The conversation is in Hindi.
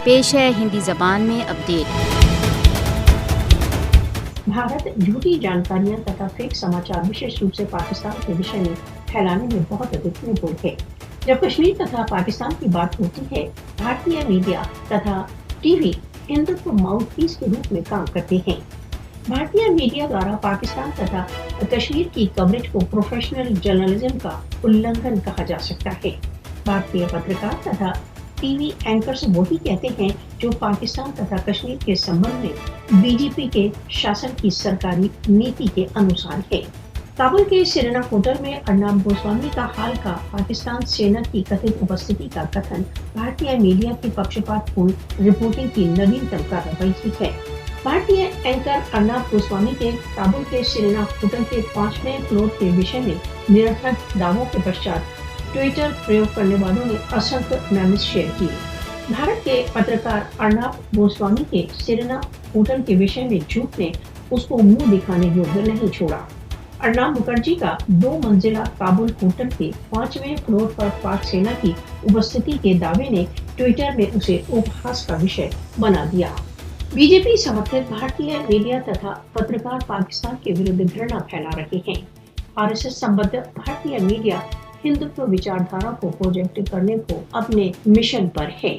पेश है हिंदी जबान में अपडेट। भारत झूठी जानकारियां तथा फेक समाचार विशेष रूप से पाकिस्तान के विषय में फैलाने में बहुत अधिक निपुण है। जब कश्मीर तथा पाकिस्तान की बात होती है, भारतीय मीडिया तथा टीवी हिंदुत्व माउथपीस के रूप में काम करते हैं। भारतीय मीडिया द्वारा पाकिस्तान तथा कश्मीर की कवरेज को प्रोफेशनल जर्नलिज्म का उल्लंघन कहा जा सकता है। भारतीय पत्रकार तथा टीवी एंकर्स वही कहते हैं जो पाकिस्तान तथा कश्मीर के संबंध में बीजेपी के शासन की सरकारी नीति के अनुसार है। काबुल के सेरेना होटल में अर्नब गोस्वामी का हाल का पाकिस्तान सेना की कथित उपस्थिति का कथन भारतीय मीडिया की पक्षपातपूर्ण रिपोर्टिंग की नवीनतम कार्रवाई है। भारतीय एंकर अर्नब गोस्वामी के काबुल के सेरेना होटल के 5वें फ्लोर के विषय में निरर्थक दावों के पश्चात ट्विटर प्रयोग करने वालों ने असंख्य मेम्स शेयर किए। भारत के पत्रकार अर्नब गोस्वामी के सेरेना होटल के विषय में झूठ ने उसको मुंह दिखाने योग्य नहीं छोड़ा। अर्नब मुखर्जी का 2 मंजिला काबुल होटल के 5वें फ्लोर पर पाक सेना की उपस्थिति के दावे ने ट्विटर में उसे उपहास का विषय बना दिया। बीजेपी समर्थित भारतीय मीडिया तथा पत्रकार पाकिस्तान के विरुद्ध घृणा फैला रहे हैं। आरएसएस संबद्ध भारतीय मीडिया हिंदुत्व विचारधारा को प्रोजेक्ट करने को अपने मिशन पर है।